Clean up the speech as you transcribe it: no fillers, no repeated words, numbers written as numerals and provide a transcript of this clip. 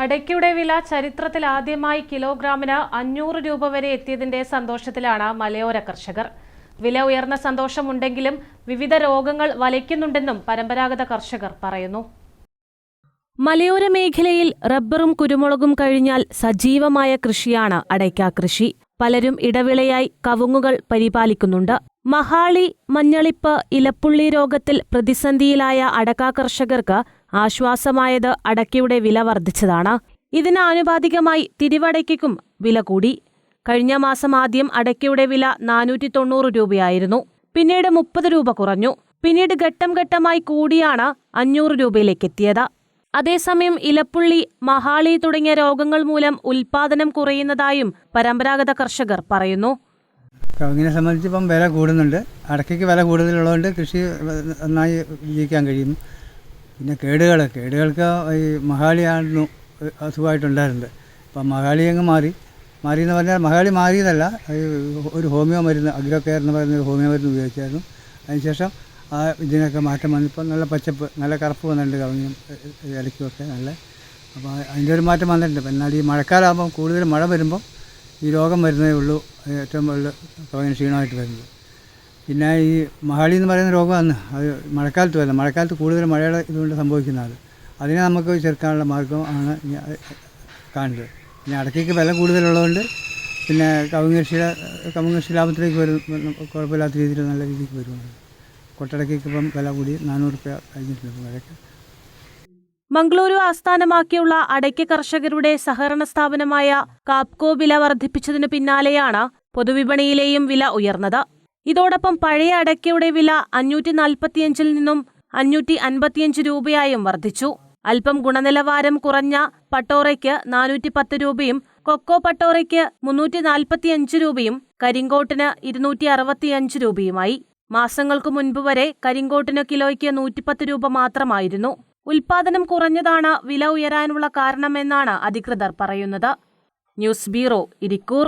അടയ്ക്കയുടെ വില ചരിത്രത്തിൽ ആദ്യമായി കിലോഗ്രാമിന് 500 രൂപ വരെ എത്തിയതിന്റെ സന്തോഷത്തിലാണ് മലയോര കർഷകർ. വില ഉയർന്ന സന്തോഷമുണ്ടെങ്കിലും വിവിധ രോഗങ്ങൾ വലയ്ക്കുന്നുണ്ടെന്നും പരമ്പരാഗത കർഷകർ പറയുന്നു. മലയോര മേഖലയിൽ റബ്ബറും കുരുമുളകും കഴിഞ്ഞാൽ സജീവമായ കൃഷിയാണ് അടയ്ക്ക കൃഷി. പലരും ഇടവിളയായി കവുങ്ങുകൾ പരിപാലിക്കുന്നുണ്ട്. മഹാളി, മഞ്ഞളിപ്പ്, ഇലപ്പുള്ളി രോഗത്തിൽ പ്രതിസന്ധിയിലായ അടക്ക കർഷകർക്ക് ആശ്വാസമായത് അടയ്ക്കയുടെ വില വർദ്ധിച്ചതാണ്. ഇതിന് ആനുപാതികമായി തിരുവടയ്ക്കും വില കൂടി. കഴിഞ്ഞ മാസം ആദ്യം അടയ്ക്കയുടെ വില 490 രൂപയായിരുന്നു. പിന്നീട് 30 രൂപ കുറഞ്ഞു. പിന്നീട് ഘട്ടം ഘട്ടമായി കൂടിയാണ് 500 രൂപയിലേക്കെത്തിയത്. അതേസമയം ഇലപ്പുള്ളി, മഹാളി തുടങ്ങിയ രോഗങ്ങൾ മൂലം ഉൽപാദനം കുറയുന്നതായും പരമ്പരാഗത കർഷകർ പറയുന്നു. കവുങ്ങിനെ സംബന്ധിച്ച് ഇപ്പം വില കൂടുന്നുണ്ട്. അടയ്ക്കയ്ക്ക് വില കൂടുതലുള്ളതുകൊണ്ട് കൃഷി നന്നായി വിജയിക്കാൻ കഴിയുന്നു. പിന്നെ കേടുകൾക്ക് ഈ മഹാളിയായിരുന്നു അസുഖമായിട്ടുണ്ടായിരുന്നത്. അപ്പം മഹാളി അങ്ങ് മാറിയെന്ന് പറഞ്ഞാൽ മഹാളി മാറിയതല്ല, ഒരു ഹോമിയോ മരുന്ന്, അഗ്രോ കെയർ എന്ന് പറയുന്ന ഒരു ഹോമിയോ മരുന്ന് ഉപയോഗിച്ചായിരുന്നു. അതിനുശേഷം ഇതിനൊക്കെ മാറ്റം വന്നിപ്പോൾ നല്ല പച്ചപ്പ്, നല്ല കറുപ്പ് വന്നിട്ടുണ്ട് കവുങ്ങിനും ഇലയ്ക്കുമൊക്കെ നല്ല. അപ്പോൾ അതിൻ്റെ ഒരു മാറ്റം വന്നിട്ടുണ്ട്. എന്നാൽ ഈ മഴക്കാലമാകുമ്പം കൂടുതൽ മഴ വരുമ്പം ഈ രോഗം വരുന്നതേ ഉള്ളൂ, ഏറ്റവും വലിയ കവുങ്ങിന് ക്ഷീണമായിട്ട് വരുന്നത്. പിന്നെ ഈ മഹാളി എന്ന് പറയുന്ന രോഗമാണ്, അത് മഴക്കാലത്ത് വരുന്നത്. മഴക്കാലത്ത് കൂടുതൽ മഴയുടെ ഇതുകൊണ്ട് സംഭവിക്കുന്നതാണ്. അതിനെ നമുക്ക് ചെറുക്കാനുള്ള മാർഗം ആണ് കാണുന്നത്. പിന്നെ അടയ്ക്കയ്ക്ക് വില കൂടുതലുള്ളതുകൊണ്ട് പിന്നെ കവുങ്ങ് കൃഷി ലാഭത്തിലേക്ക് വരും, കുഴപ്പമില്ലാത്ത രീതിയിൽ നല്ല രീതിക്ക് വരുന്നുണ്ട്. കൊട്ടടയ്ക്ക് ഇപ്പം വില കൂടി 400 രൂപ കഴിഞ്ഞിട്ടുണ്ട് വിലയ്ക്ക്. മംഗളൂരു ആസ്ഥാനമാക്കിയുള്ള അടയ്ക്ക കർഷകരുടെ സഹകരണ സ്ഥാപനമായ കാപ്കോ വില വർദ്ധിപ്പിച്ചതിനു പിന്നാലെയാണ് പൊതുവിപണിയിലെയും വില ഉയർന്നത്. ഇതോടൊപ്പം പഴയ അടയ്ക്കയുടെ വില 545 നിന്നും 555 രൂപയായും വർദ്ധിച്ചു. അല്പം ഗുണനിലവാരം കുറഞ്ഞ പട്ടോറയ്ക്ക് 410 രൂപയും കൊക്കോ പട്ടോറയ്ക്ക് 345 രൂപയും കരിങ്കോട്ടിന് 265 രൂപയുമായി. മാസങ്ങൾക്കു മുൻപ് വരെ കരിങ്കോട്ടിന് കിലോയ്ക്ക് 110 രൂപ മാത്രമായിരുന്നു. ഉൽപാദനം കുറഞ്ഞതാണ് വില ഉയരാനുള്ള കാരണമെന്നാണ് അധികൃതർ പറയുന്നത്. News bureau, Irikkur.